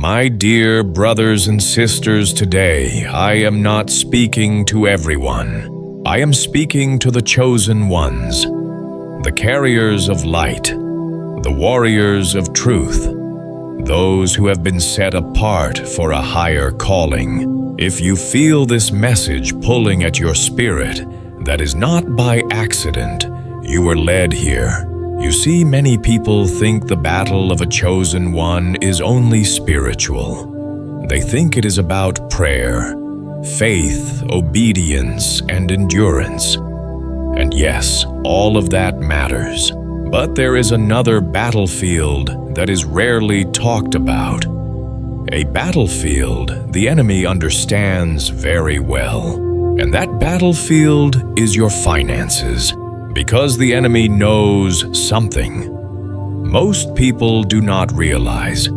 My dear brothers and sisters, today I am not speaking to everyone. I am speaking to the chosen ones, the carriers of light, the warriors of truth, those who have been set apart for a higher calling. If you feel this message pulling at your spirit, that is not by accident. You were led here. You see, many people think the battle of a chosen one is only spiritual. They think it is about prayer, faith, obedience, and endurance. And yes, all of that matters. But there is another battlefield that is rarely talked about. A battlefield the enemy understands very well. And that battlefield is your finances. Because the enemy knows something. Most people do not realize.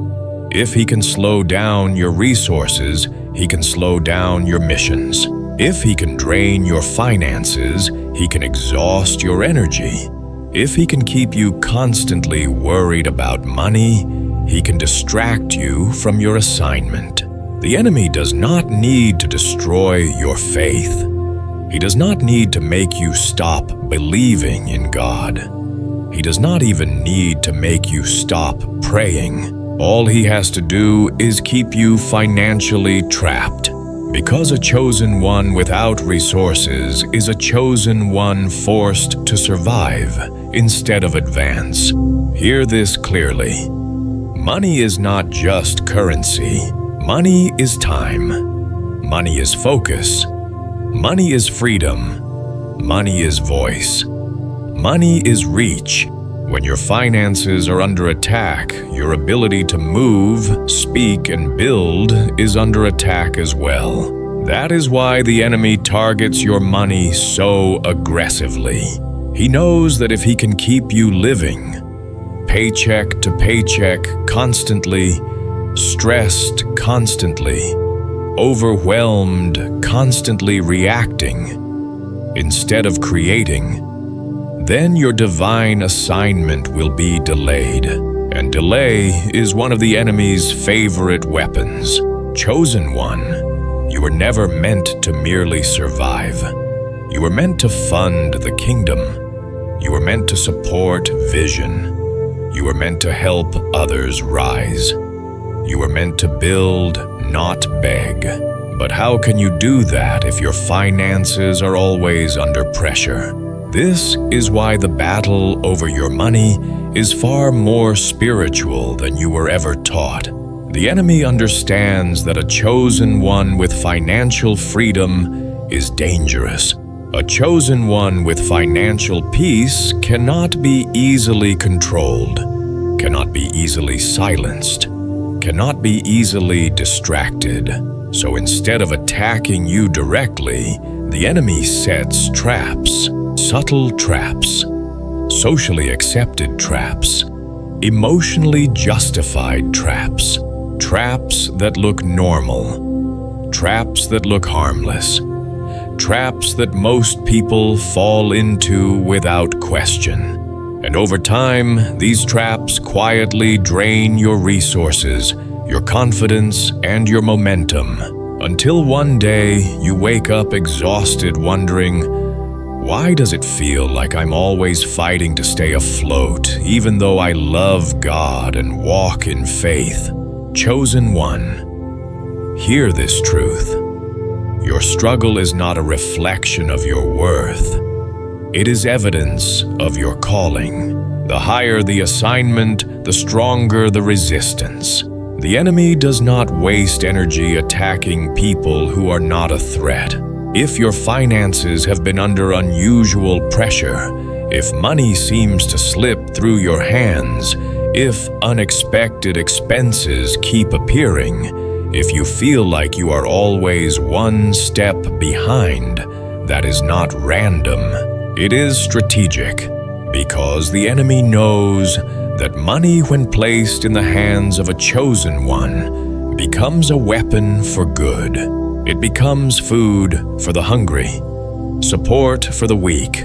If he can slow down your resources, he can slow down your missions. If he can drain your finances, he can exhaust your energy. If he can keep you constantly worried about money, he can distract you from your assignment. The enemy does not need to destroy your faith. He does not need to make you stop believing in God. He does not even need to make you stop praying. All he has to do is keep you financially trapped. Because a chosen one without resources is a chosen one forced to survive instead of advance. Hear this clearly. Money is not just currency. Money is time. Money is focus. Money is freedom. Money is voice. Money is reach. When your finances are under attack, your ability to move, speak, and build is under attack as well. That is why the enemy targets your money so aggressively. He knows that if he can keep you living, paycheck to paycheck constantly, stressed constantly, overwhelmed, constantly reacting, instead of creating, then your divine assignment will be delayed. And delay is one of the enemy's favorite weapons. Chosen one, you were never meant to merely survive. You were meant to fund the kingdom. You were meant to support vision. You were meant to help others rise. You were meant to build, not beg. But how can you do that if your finances are always under pressure? This is why the battle over your money is far more spiritual than you were ever taught. The enemy understands that a chosen one with financial freedom is dangerous. A chosen one with financial peace cannot be easily controlled, cannot be easily silenced, cannot be easily distracted. So instead of attacking you directly, the enemy sets traps, subtle traps, socially accepted traps, emotionally justified traps, traps that look normal, traps that look harmless, traps that most people fall into without question. And over time, these traps quietly drain your resources, your confidence, and your momentum, until one day you wake up exhausted wondering, why does it feel like I'm always fighting to stay afloat, even though I love God and walk in faith? Chosen one, hear this truth. Your struggle is not a reflection of your worth. It is evidence of your calling. The higher the assignment, the stronger the resistance. The enemy does not waste energy attacking people who are not a threat. If your finances have been under unusual pressure, if money seems to slip through your hands, if unexpected expenses keep appearing, if you feel like you are always one step behind, that is not random. It is strategic, because the enemy knows that money, when placed in the hands of a chosen one, becomes a weapon for good. It becomes food for the hungry, support for the weak,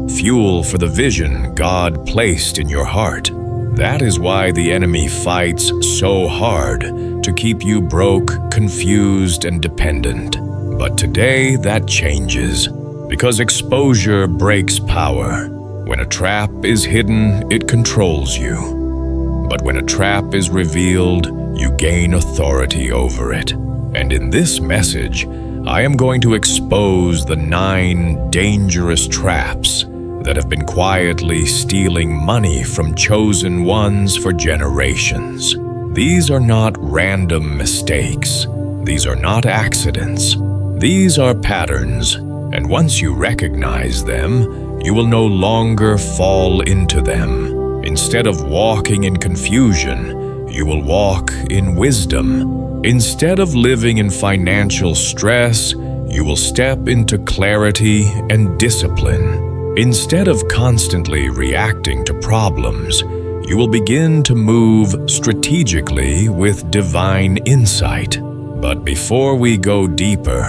fuel for the vision God placed in your heart. That is why the enemy fights so hard to keep you broke, confused, and dependent. But today that changes, because exposure breaks power. When a trap is hidden, it controls you. But when a trap is revealed, you gain authority over it. And in this message, I am going to expose the 9 dangerous traps that have been quietly stealing money from chosen ones for generations. These are not random mistakes. These are not accidents. These are patterns, and once you recognize them, you will no longer fall into them. Instead of walking in confusion, you will walk in wisdom. Instead of living in financial stress, you will step into clarity and discipline. Instead of constantly reacting to problems, you will begin to move strategically with divine insight. But before we go deeper,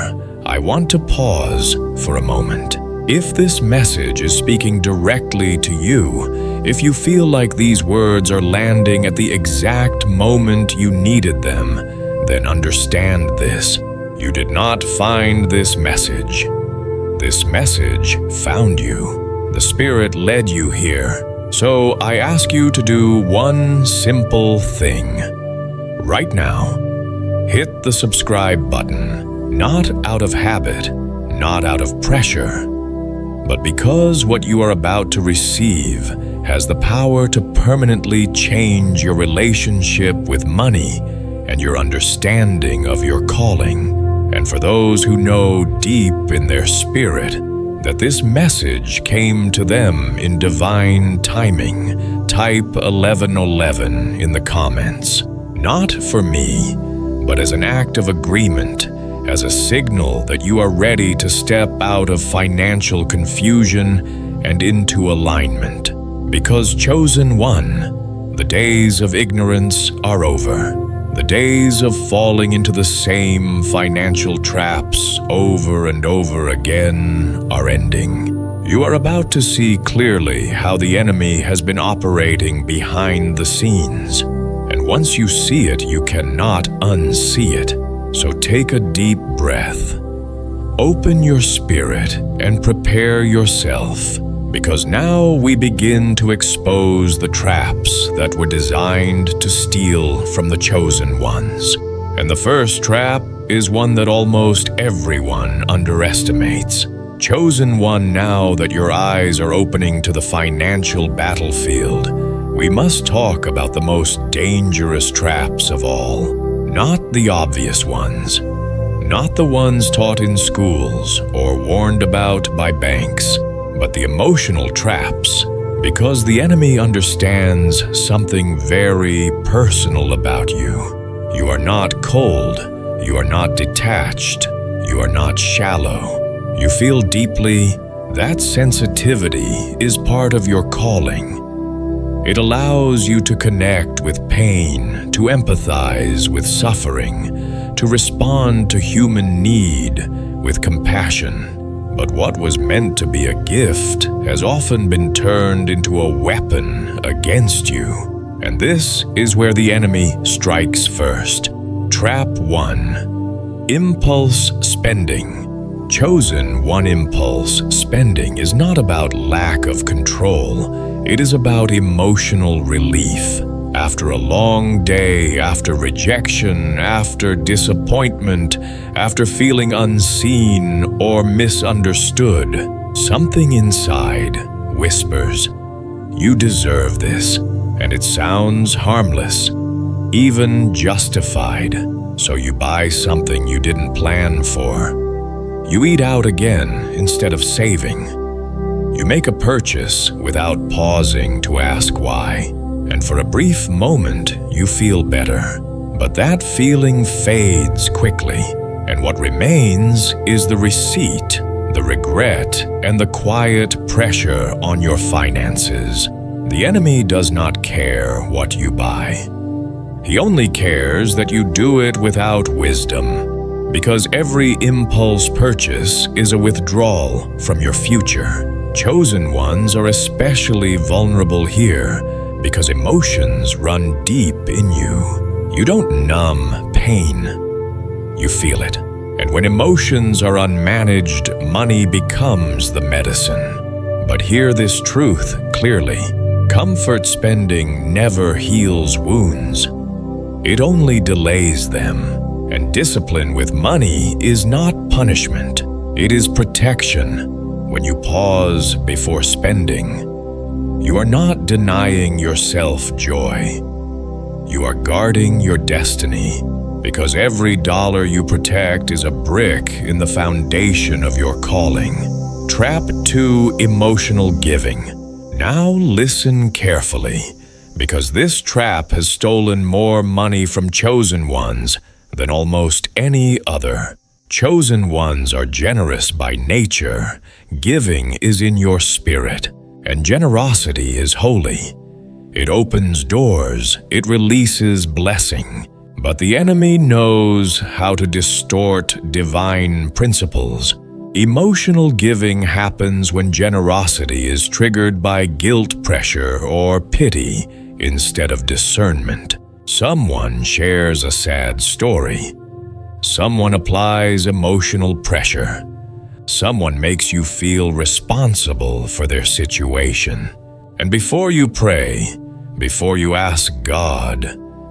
I want to pause for a moment. If this message is speaking directly to you, if you feel like these words are landing at the exact moment you needed them, then understand this. You did not find this message. This message found you. The Spirit led you here. So I ask you to do one simple thing. Right now, hit the subscribe button, not out of habit, not out of pressure, but because what you are about to receive has the power to permanently change your relationship with money and your understanding of your calling. And for those who know deep in their spirit that this message came to them in divine timing, type 1111 in the comments. Not for me, but as an act of agreement, as a signal that you are ready to step out of financial confusion and into alignment. Because chosen one, the days of ignorance are over. The days of falling into the same financial traps over and over again are ending. You are about to see clearly how the enemy has been operating behind the scenes. And once you see it, you cannot unsee it. So take a deep breath. Open your spirit and prepare yourself, because now we begin to expose the traps that were designed to steal from the chosen ones. And the first trap is one that almost everyone underestimates. Chosen one, now that your eyes are opening to the financial battlefield, we must talk about the most dangerous traps of all. Not the obvious ones. Not the ones taught in schools or warned about by banks, but the emotional traps, because the enemy understands something very personal about you. You are not cold, you are not detached, you are not shallow. You feel deeply. That sensitivity is part of your calling. It allows you to connect with pain, to empathize with suffering, to respond to human need with compassion. But what was meant to be a gift has often been turned into a weapon against you. And this is where the enemy strikes first. Trap 1. Impulse spending. Chosen one impulse spending is not about lack of control. It is about emotional relief. After a long day, after rejection, after disappointment, after feeling unseen or misunderstood, something inside whispers, "You deserve this," and it sounds harmless, even justified. So you buy something you didn't plan for. You eat out again instead of saving. You make a purchase without pausing to ask why. And for a brief moment, you feel better. But that feeling fades quickly, and what remains is the receipt, the regret, and the quiet pressure on your finances. The enemy does not care what you buy. He only cares that you do it without wisdom, because every impulse purchase is a withdrawal from your future. Chosen ones are especially vulnerable here, because emotions run deep in you. You don't numb pain. You feel it. And when emotions are unmanaged, money becomes the medicine. But hear this truth clearly. Comfort spending never heals wounds. It only delays them. And discipline with money is not punishment. It is protection. When you pause before spending, you are not denying yourself joy. You are guarding your destiny, because every dollar you protect is a brick in the foundation of your calling. Trap 2: emotional giving. Now listen carefully, because this trap has stolen more money from chosen ones than almost any other. Chosen ones are generous by nature. Giving is in your spirit, and generosity is holy. It opens doors, it releases blessing. But the enemy knows how to distort divine principles. Emotional giving happens when generosity is triggered by guilt pressure or pity instead of discernment. Someone shares a sad story. Someone applies emotional pressure. Someone makes you feel responsible for their situation. And before you pray, before you ask God,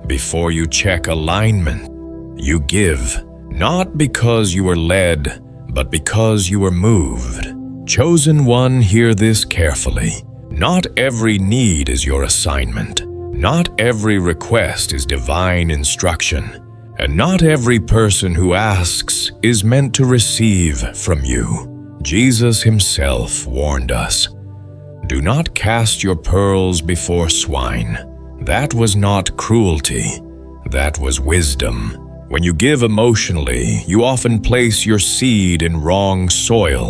before you check alignment, you give, not because you were led, but because you were moved. Chosen one, hear this carefully. Not every need is your assignment. Not every request is divine instruction. And not every person who asks is meant to receive from you. Jesus himself warned us, "Do not cast your pearls before swine." That was not cruelty. That was wisdom. When you give emotionally, you often place your seed in wrong soil,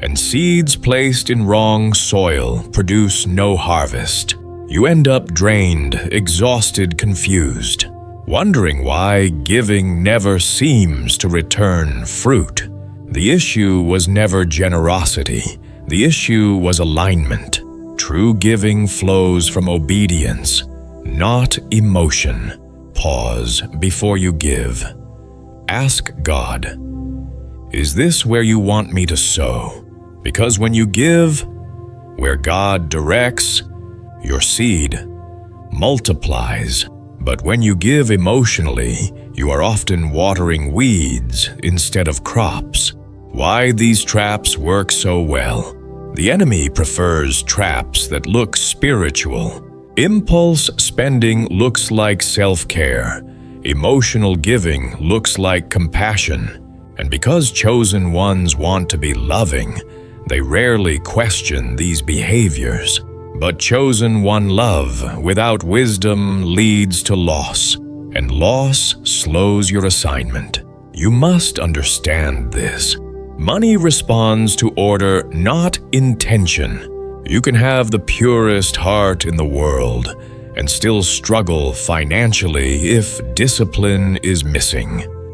and seeds placed in wrong soil produce no harvest. You end up drained, exhausted, confused, wondering why giving never seems to return fruit. The issue was never generosity. The issue was alignment. True giving flows from obedience, not emotion. Pause before you give. Ask God, "Is this where you want me to sow?" Because when you give, where God directs, your seed multiplies. But when you give emotionally, you are often watering weeds instead of crops. Why these traps work so well? The enemy prefers traps that look spiritual. Impulse spending looks like self-care. Emotional giving looks like compassion. And because chosen ones want to be loving, they rarely question these behaviors. But chosen one love without wisdom leads to loss, and loss slows your assignment. You must understand this. Money responds to order, not intention. You can have the purest heart in the world and still struggle financially if discipline is missing.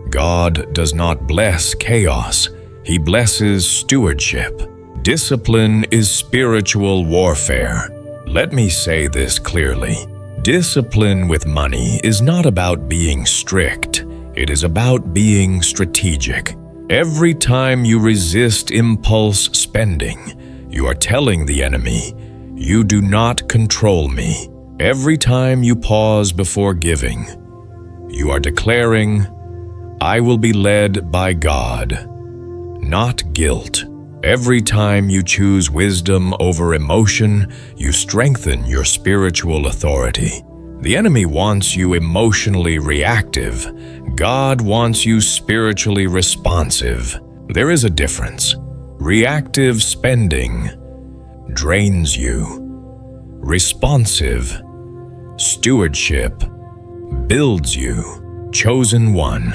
God does not bless chaos. He blesses stewardship. Discipline is spiritual warfare. Let me say this clearly. Discipline with money is not about being strict. It is about being strategic. Every time you resist impulse spending, you are telling the enemy, "You do not control me." Every time you pause before giving, you are declaring, "I will be led by God, not guilt." Every time you choose wisdom over emotion, you strengthen your spiritual authority. The enemy wants you emotionally reactive. God wants you spiritually responsive. There is a difference. Reactive spending drains you. Responsive stewardship builds you. Chosen one,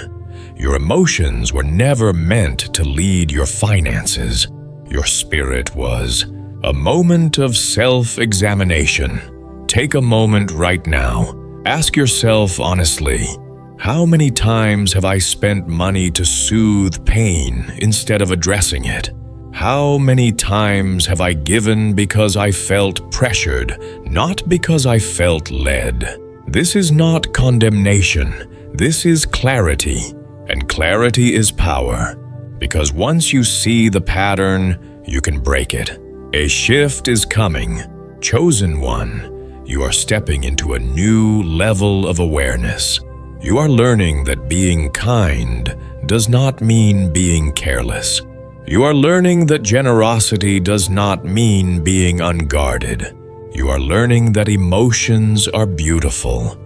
your emotions were never meant to lead your finances. Your spirit was. A moment of self-examination. Take a moment right now. Ask yourself honestly, how many times have I spent money to soothe pain instead of addressing it? How many times have I given because I felt pressured, not because I felt led? This is not condemnation. This is clarity, and clarity is power, because once you see the pattern, you can break it. A shift is coming. Chosen one, you are stepping into a new level of awareness. You are learning that being kind does not mean being careless. You are learning that generosity does not mean being unguarded. You are learning that emotions are beautiful,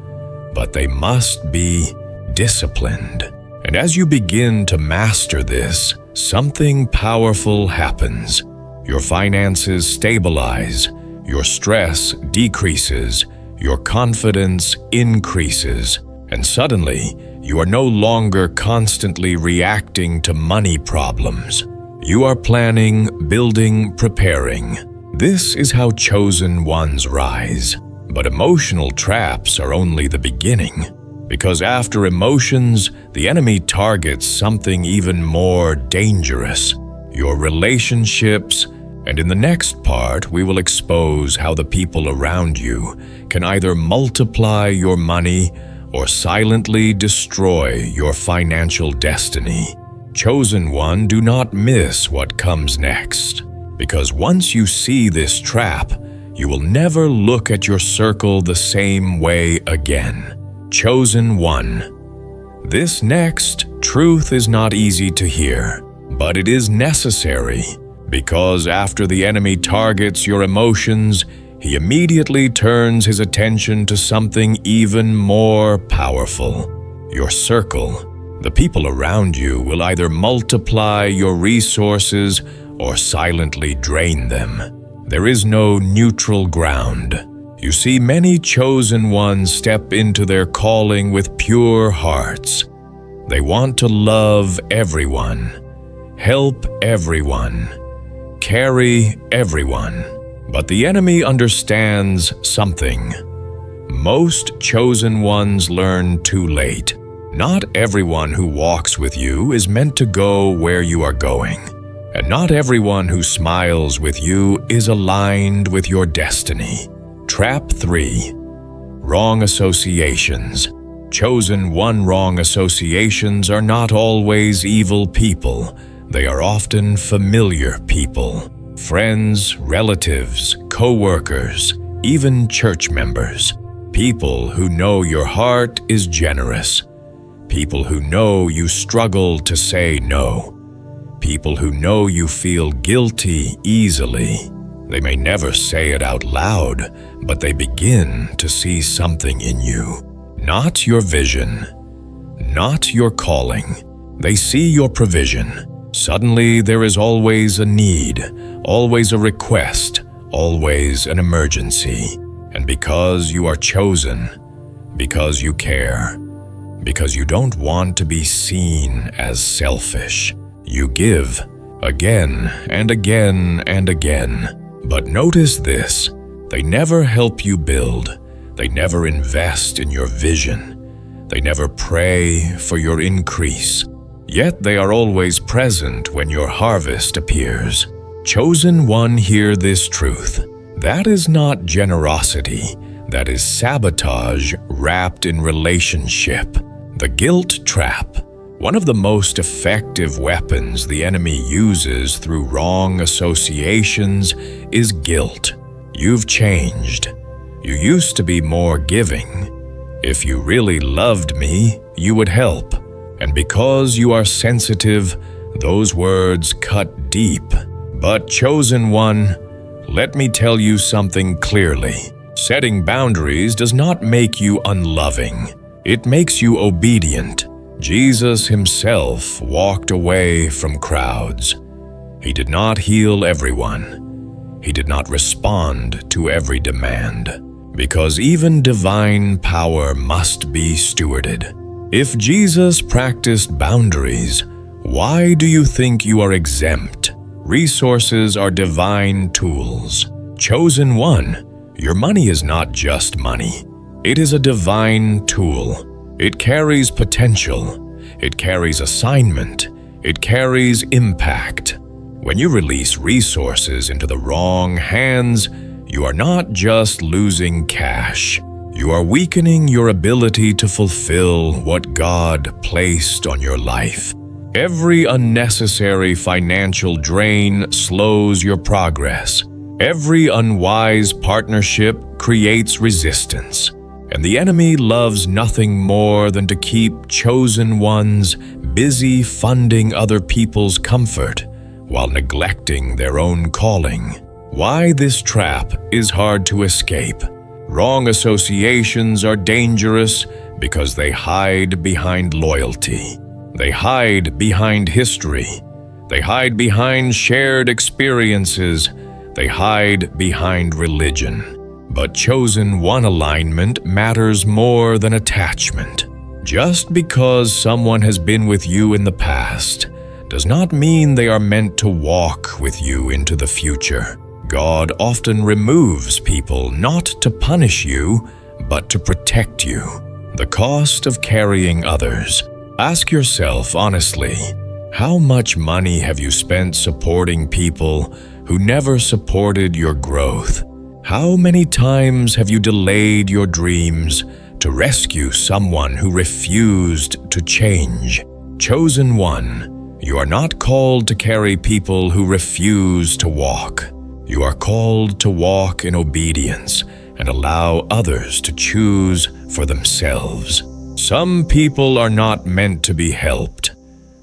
but they must be disciplined. And as you begin to master this, something powerful happens. Your finances stabilize, your stress decreases, your confidence increases, and suddenly you are no longer constantly reacting to money problems. You are planning, building, preparing. This is how chosen ones rise. But emotional traps are only the beginning, because after emotions, the enemy targets something even more dangerous: your relationships. And in the next part, we will expose how the people around you can either multiply your money or silently destroy your financial destiny. Chosen one, do not miss what comes next, because once you see this trap, you will never look at your circle the same way again. Chosen one. This next truth is not easy to hear, but it is necessary, because after the enemy targets your emotions, he immediately turns his attention to something even more powerful: your circle. The people around you will either multiply your resources or silently drain them. There is no neutral ground. You see, many chosen ones step into their calling with pure hearts. They want to love everyone, help everyone, carry everyone. But the enemy understands something. Most chosen ones learn too late. Not everyone who walks with you is meant to go where you are going. And not everyone who smiles with you is aligned with your destiny. Trap 3. Wrong associations. Chosen one, wrong associations are not always evil people. They are often familiar people. Friends, relatives, co-workers, even church members. People who know your heart is generous. People who know you struggle to say no. People who know you feel guilty easily. They may never say it out loud, but they begin to see something in you. Not your vision, not your calling. They see your provision. Suddenly there is always a need, always a request, always an emergency. And because you are chosen, because you care, because you don't want to be seen as selfish, you give again and again and again. But notice this: they never help you build. They never invest in your vision. They never pray for your increase. Yet they are always present when your harvest appears. Chosen one, hear this truth. That is not generosity. That is sabotage wrapped in relationship. The guilt trap. One of the most effective weapons the enemy uses through wrong associations is guilt. You've changed. You used to be more giving. If you really loved me, you would help. And because you are sensitive, those words cut deep. But chosen one, let me tell you something clearly. Setting boundaries does not make you unloving. It makes you obedient. Jesus himself walked away from crowds. He did not heal everyone. He did not respond to every demand, because even divine power must be stewarded. If Jesus practiced boundaries, why do you think you are exempt? Resources are divine tools. Chosen one, your money is not just money. It is a divine tool. It carries potential. It carries assignment. It carries impact. When you release resources into the wrong hands, you are not just losing cash. You are weakening your ability to fulfill what God placed on your life. Every unnecessary financial drain slows your progress. Every unwise partnership creates resistance. And the enemy loves nothing more than to keep chosen ones busy funding other people's comfort while neglecting their own calling. Why this trap is hard to escape. Wrong associations are dangerous because they hide behind loyalty. They hide behind history. They hide behind shared experiences. They hide behind religion. But chosen one alignment matters more than attachment. Just because someone has been with you in the past does not mean they are meant to walk with you into the future. God often removes people not to punish you, but to protect you. The cost of carrying others. Ask yourself honestly, how much money have you spent supporting people who never supported your growth? How many times have you delayed your dreams to rescue someone who refused to change? Chosen one, you are not called to carry people who refuse to walk. You are called to walk in obedience and allow others to choose for themselves. Some people are not meant to be helped.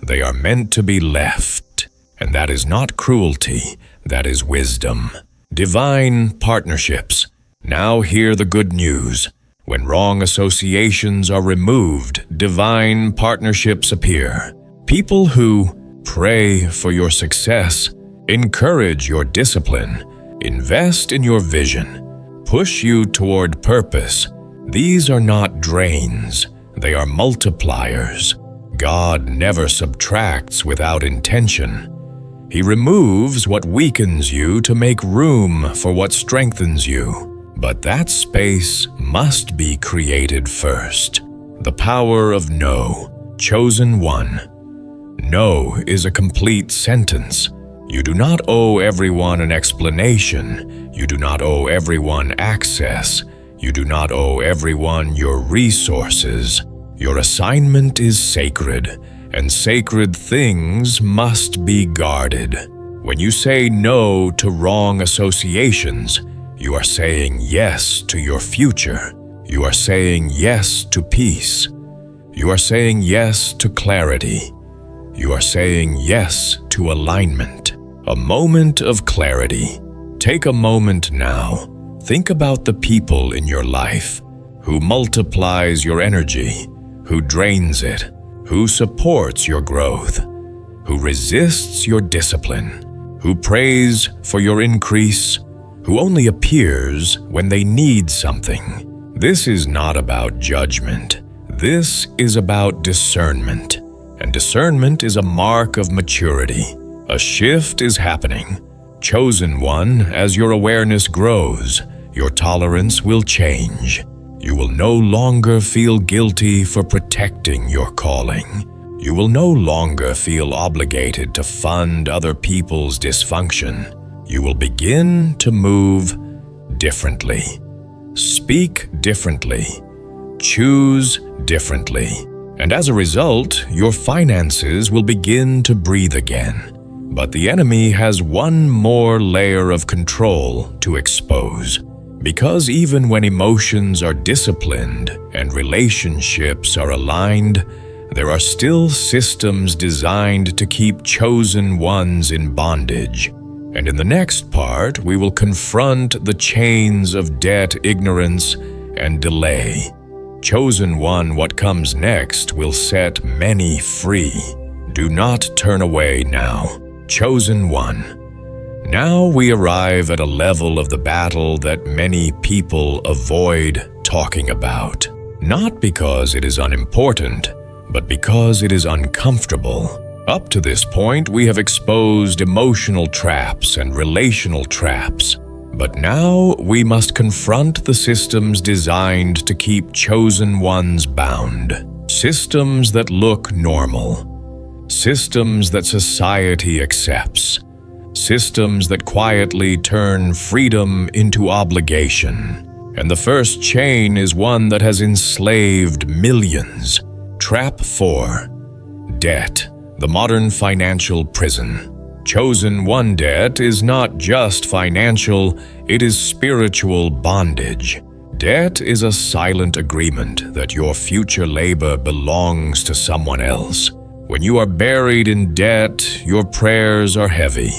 They are meant to be left. And that is not cruelty, that is wisdom. Divine partnerships. Now hear the good news. When wrong associations are removed, divine partnerships appear. People who pray for your success, encourage your discipline, invest in your vision, push you toward purpose. These are not drains, they are multipliers. God never subtracts without intention. He removes what weakens you to make room for what strengthens you. But that space must be created first. The power of no. Chosen one. No is a complete sentence. You do not owe everyone an explanation. You do not owe everyone access. You do not owe everyone your resources. Your assignment is sacred, and sacred things must be guarded. When you say no to wrong associations, you are saying yes to your future. You are saying yes to peace. You are saying yes to clarity. You are saying yes to alignment. A moment of clarity. Take a moment now. Think about the people in your life. Who multiplies your energy? Who drains it? Who supports your growth? Who resists your discipline? Who prays for your increase? Who only appears when they need something? This is not about judgment. This is about discernment. And discernment is a mark of maturity. A shift is happening. Chosen one, as your awareness grows, your tolerance will change. You will no longer feel guilty for protecting your calling. You will no longer feel obligated to fund other people's dysfunction. You will begin to move differently, speak differently, choose differently. And as a result, your finances will begin to breathe again. But the enemy has one more layer of control to expose. Because even when emotions are disciplined and relationships are aligned, there are still systems designed to keep chosen ones in bondage. And in the next part, we will confront the chains of debt, ignorance, and delay. Chosen one, what comes next will set many free. Do not turn away now. Chosen one. Now we arrive at a level of the battle that many people avoid talking about. Not because it is unimportant, but because it is uncomfortable. Up to this point, we have exposed emotional traps and relational traps. But now we must confront the systems designed to keep chosen ones bound. Systems that look normal. Systems that society accepts. Systems that quietly turn freedom into obligation. And the first chain is one that has enslaved millions. Trap 4. Debt, the modern financial prison. Chosen one debt is not just financial, it is spiritual bondage. Debt is a silent agreement that your future labor belongs to someone else. When you are buried in debt, your prayers are heavy.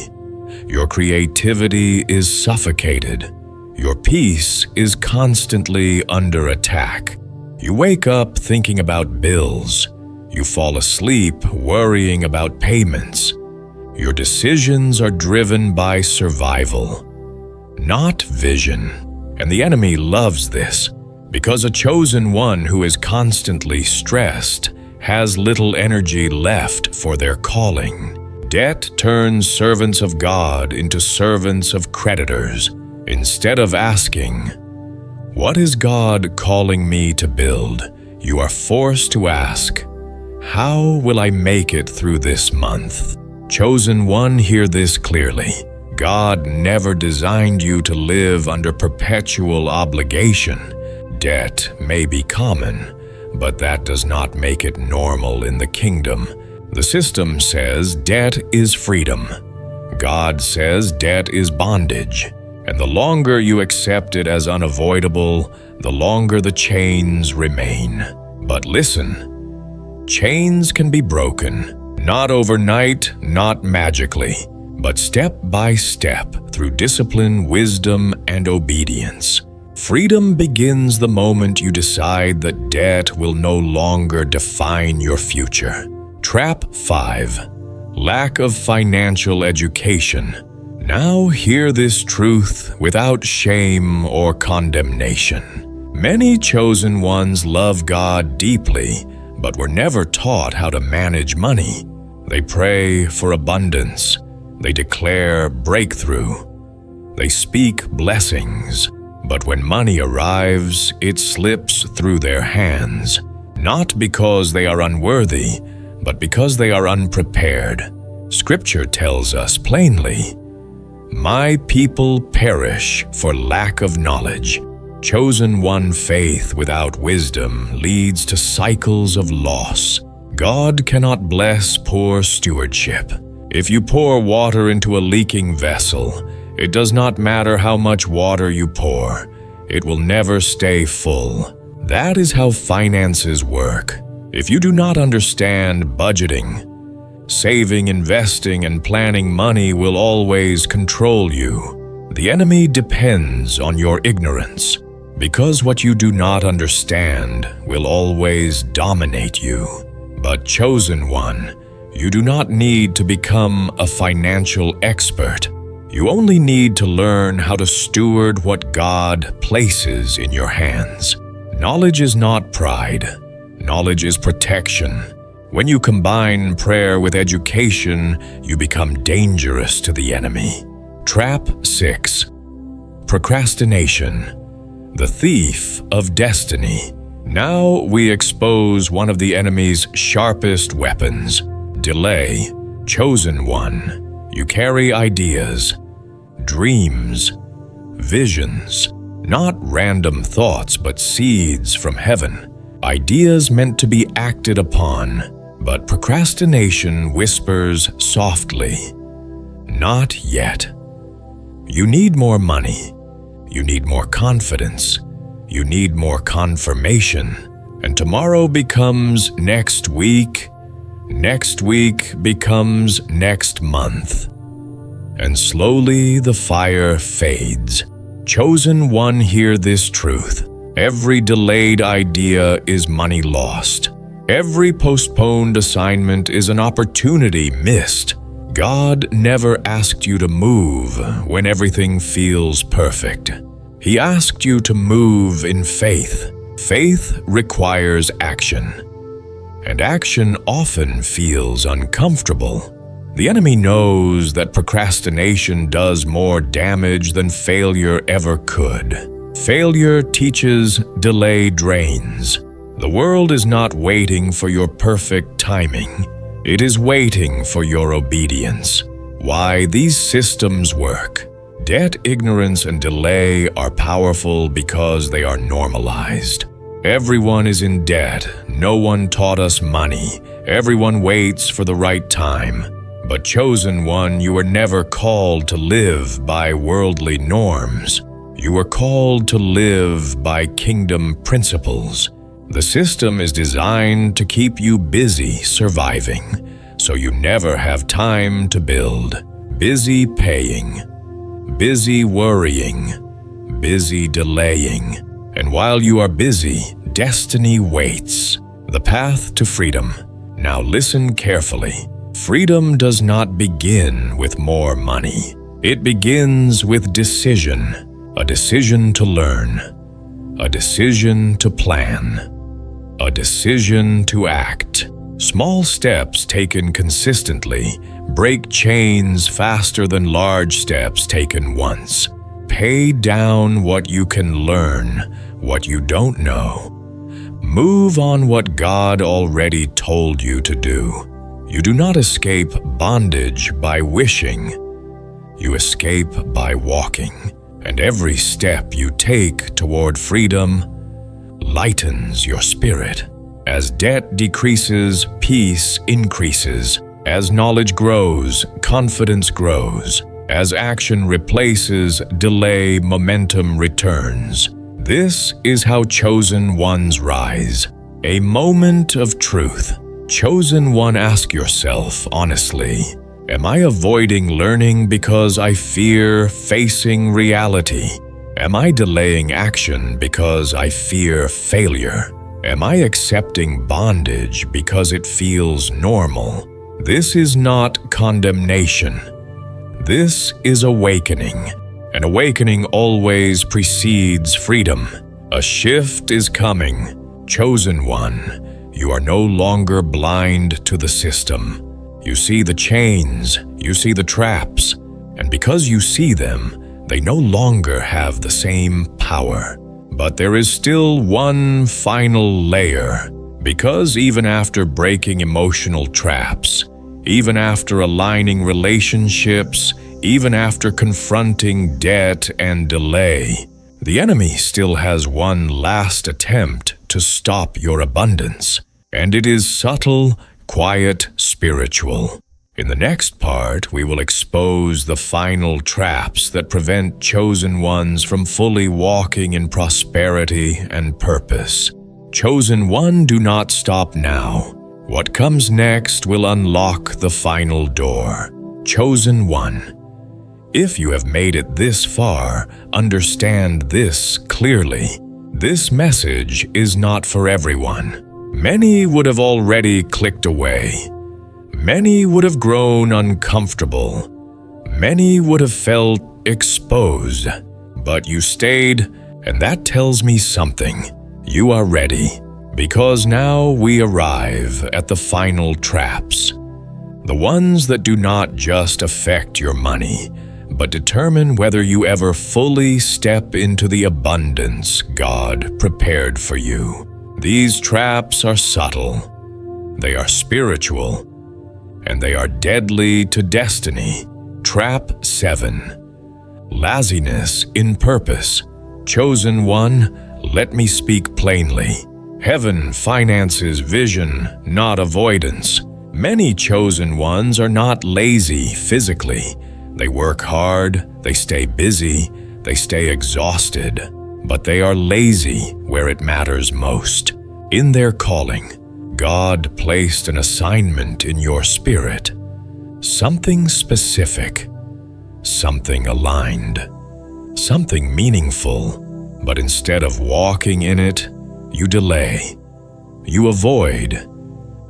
Your creativity is suffocated. Your peace is constantly under attack. You wake up thinking about bills. You fall asleep worrying about payments. Your decisions are driven by survival, not vision. And the enemy loves this, because a chosen one who is constantly stressed has little energy left for their calling. Debt turns servants of God into servants of creditors. Instead of asking, "What is God calling me to build?" you are forced to ask, "How will I make it through this month?" Chosen one, hear this clearly. God never designed you to live under perpetual obligation. Debt may be common, but that does not make it normal in the kingdom. The system says debt is freedom. God says debt is bondage. And the longer you accept it as unavoidable, the longer the chains remain. But listen, chains can be broken, not overnight, not magically, but step by step through discipline, wisdom, and obedience. Freedom begins the moment you decide that debt will no longer define your future. Trap 5. Lack of financial education. Now hear this truth without shame or condemnation. Many chosen ones love God deeply, but were never taught how to manage money. They pray for abundance. They declare breakthrough. They speak blessings. But when money arrives, it slips through their hands. Not because they are unworthy, but because they are unprepared. Scripture tells us plainly, "My people perish for lack of knowledge." Chosen one faith without wisdom leads to cycles of loss. God cannot bless poor stewardship. If you pour water into a leaking vessel, it does not matter how much water you pour. It will never stay full. That is how finances work. If you do not understand budgeting, saving, investing, and planning money will always control you. The enemy depends on your ignorance, because what you do not understand will always dominate you. But chosen one, you do not need to become a financial expert. You only need to learn how to steward what God places in your hands. Knowledge is not pride. Knowledge is protection. When you combine prayer with education, you become dangerous to the enemy. Trap 6. Procrastination, the thief of destiny. Now we expose one of the enemy's sharpest weapons, delay. Chosen one, you carry ideas, dreams, visions, not random thoughts, but seeds from heaven. Ideas meant to be acted upon, but procrastination whispers softly, "Not yet." You need more money. You need more confidence. You need more confirmation. And tomorrow becomes next week. Next week becomes next month. And slowly the fire fades. Chosen one, hear this truth. Every delayed idea is money lost. Every postponed assignment is an opportunity missed. God never asked you to move when everything feels perfect. He asked you to move in faith. Faith requires action, and action often feels uncomfortable. The enemy knows that procrastination does more damage than failure ever could. Failure teaches, delay drains. The world is not waiting for your perfect timing. It is waiting for your obedience. Why these systems work. Debt, ignorance, and delay are powerful because they are normalized. Everyone is in debt. No one taught us money. Everyone waits for the right time. But chosen one, you were never called to live by worldly norms. You were called to live by kingdom principles. The system is designed to keep you busy surviving, so you never have time to build. Busy paying, busy worrying, busy delaying. And while you are busy, destiny waits. The path to freedom. Now listen carefully. Freedom does not begin with more money. It begins with decision. A decision to learn. A decision to plan. A decision to act. Small steps taken consistently break chains faster than large steps taken once. Pay down what you can learn, what you don't know. Move on what God already told you to do. You do not escape bondage by wishing. You escape by walking, and every step you take toward freedom lightens your spirit. As debt decreases, peace increases. As knowledge grows, confidence grows. As action replaces delay, momentum returns. This is how chosen ones rise. A moment of truth. Chosen one, ask yourself honestly, am I avoiding learning because I fear facing reality? Am I delaying action because I fear failure? Am I accepting bondage because it feels normal? This is not condemnation. This is awakening. An awakening always precedes freedom. A shift is coming. Chosen one, you are no longer blind to the system. You see the chains, you see the traps, and because you see them, they no longer have the same power. But there is still one final layer, because even after breaking emotional traps, even after aligning relationships, even after confronting debt and delay, the enemy still has one last attempt to stop your abundance. And it is subtle, quiet, spiritual. In the next part, we will expose the final traps that prevent chosen ones from fully walking in prosperity and purpose. Chosen one, do not stop now. What comes next will unlock the final door. Chosen one, if you have made it this far, understand this clearly. This message is not for everyone. Many would have already clicked away. Many would have grown uncomfortable. Many would have felt exposed. But you stayed, and that tells me something. You are ready, because now we arrive at the final traps. The ones that do not just affect your money, but determine whether you ever fully step into the abundance God prepared for you. These traps are subtle, they are spiritual, and they are deadly to destiny. Trap 7. Laziness in purpose. Chosen one, let me speak plainly. Heaven finances vision, not avoidance. Many chosen ones are not lazy physically. They work hard, they stay busy, they stay exhausted, but they are lazy where it matters most. In their calling, God placed an assignment in your spirit, something specific, something aligned, something meaningful, but instead of walking in it, you delay, you avoid,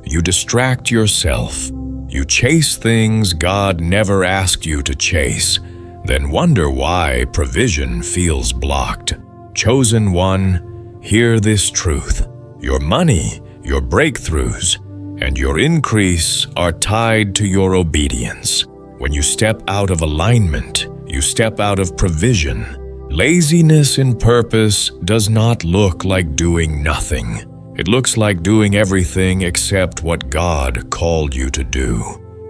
you distract yourself, you chase things God never asked you to chase, then wonder why provision feels blocked. Chosen one, hear this truth. Your money, your breakthroughs, and your increase are tied to your obedience. When you step out of alignment, you step out of provision. Laziness in purpose does not look like doing nothing. It looks like doing everything except what God called you to do.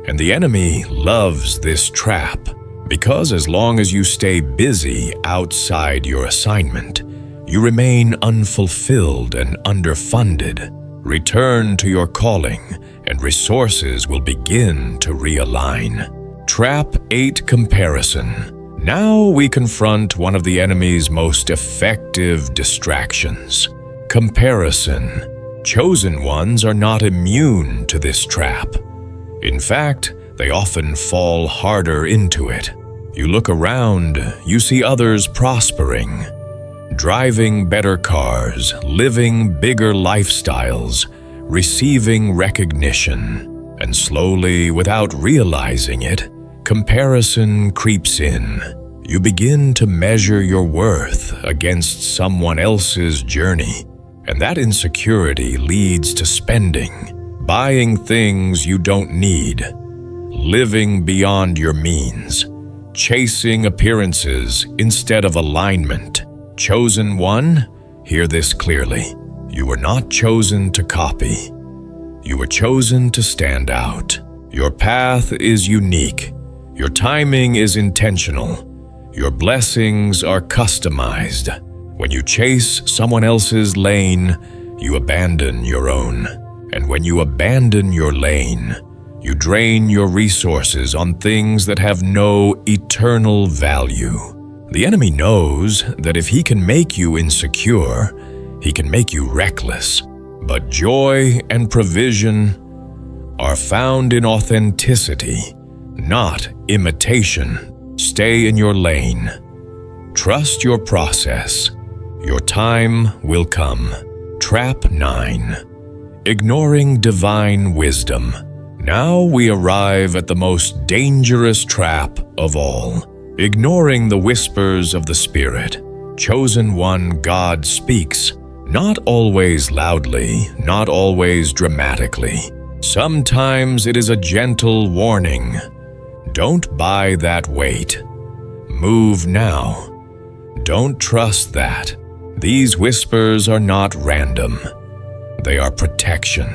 And the enemy loves this trap Because as long as you stay busy outside your assignment, you remain unfulfilled and underfunded. Return to your calling, and resources will begin to realign. Trap 8: Comparison. Now we confront one of the enemy's most effective distractions: comparison. Chosen ones are not immune to this trap. In fact, they often fall harder into it. You look around, you see others prospering, driving better cars, living bigger lifestyles, receiving recognition, and slowly, without realizing it, comparison creeps in. You begin to measure your worth against someone else's journey, and that insecurity leads to spending, buying things you don't need, living beyond your means, chasing appearances instead of alignment. Chosen one, hear this clearly. You were not chosen to copy. You were chosen to stand out. Your path is unique. Your timing is intentional. Your blessings are customized. When you chase someone else's lane, you abandon your own. And when you abandon your lane, you drain your resources on things that have no eternal value. The enemy knows that if he can make you insecure, he can make you reckless. But joy and provision are found in authenticity, not imitation. Stay in your lane. Trust your process. Your time will come. Trap 9: Ignoring divine wisdom. Now we arrive at the most dangerous trap of all: ignoring the whispers of the Spirit. Chosen one, God speaks, not always loudly, not always dramatically. Sometimes it is a gentle warning. Don't buy that weight. Move now. Don't trust that. These whispers are not random. They are protection.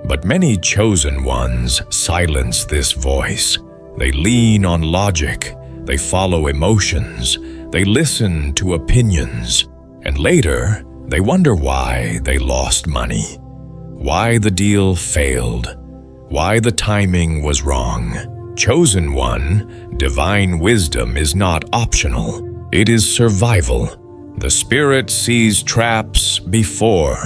But many chosen ones silence this voice. They lean on logic. They follow emotions. They listen to opinions. And later, they wonder why they lost money, why the deal failed, why the timing was wrong. Chosen one, divine wisdom is not optional. It is survival. The Spirit sees traps before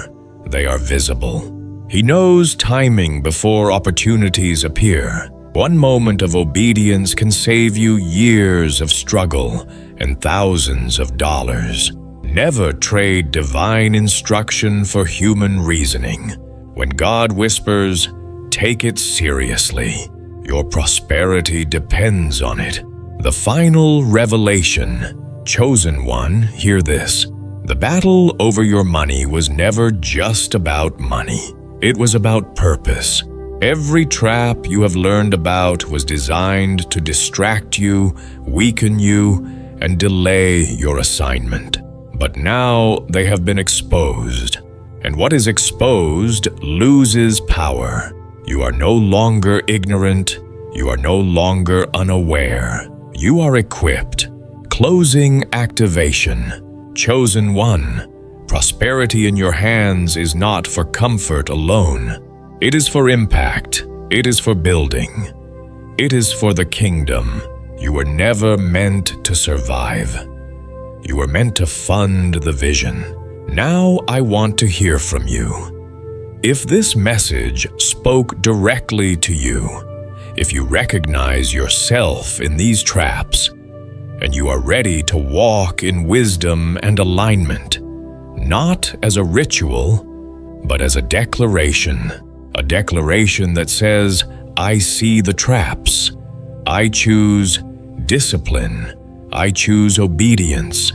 they are visible. He knows timing before opportunities appear. One moment of obedience can save you years of struggle and thousands of dollars. Never trade divine instruction for human reasoning. When God whispers, take it seriously. Your prosperity depends on it. The final revelation. Chosen one, hear this. The battle over your money was never just about money. It was about purpose. Every trap you have learned about was designed to distract you, weaken you, and delay your assignment. But now they have been exposed. And what is exposed loses power. You are no longer ignorant. You are no longer unaware. You are equipped. Closing activation. Chosen one. Prosperity in your hands is not for comfort alone. It is for impact. It is for building. It is for the kingdom. You were never meant to survive. You were meant to fund the vision. Now I want to hear from you. If this message spoke directly to you, if you recognize yourself in these traps, and you are ready to walk in wisdom and alignment, not as a ritual, but as a declaration that says, I see the traps. I choose discipline. I choose obedience.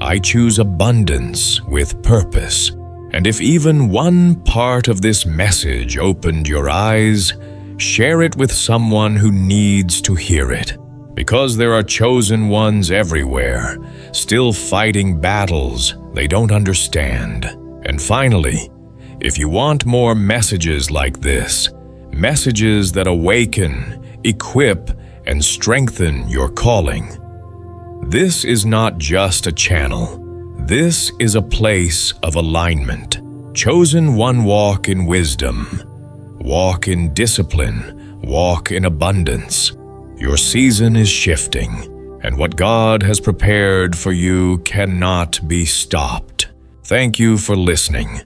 I choose abundance with purpose. And if even one part of this message opened your eyes, share it with someone who needs to hear it. Because there are chosen ones everywhere, still fighting battles they don't understand. And finally, if you want more messages like this, messages that awaken, equip, and strengthen your calling. This is not just a channel. This is a place of alignment. Chosen one, walk in wisdom, walk in discipline, walk in abundance. Your season is shifting, and what God has prepared for you cannot be stopped. Thank you for listening.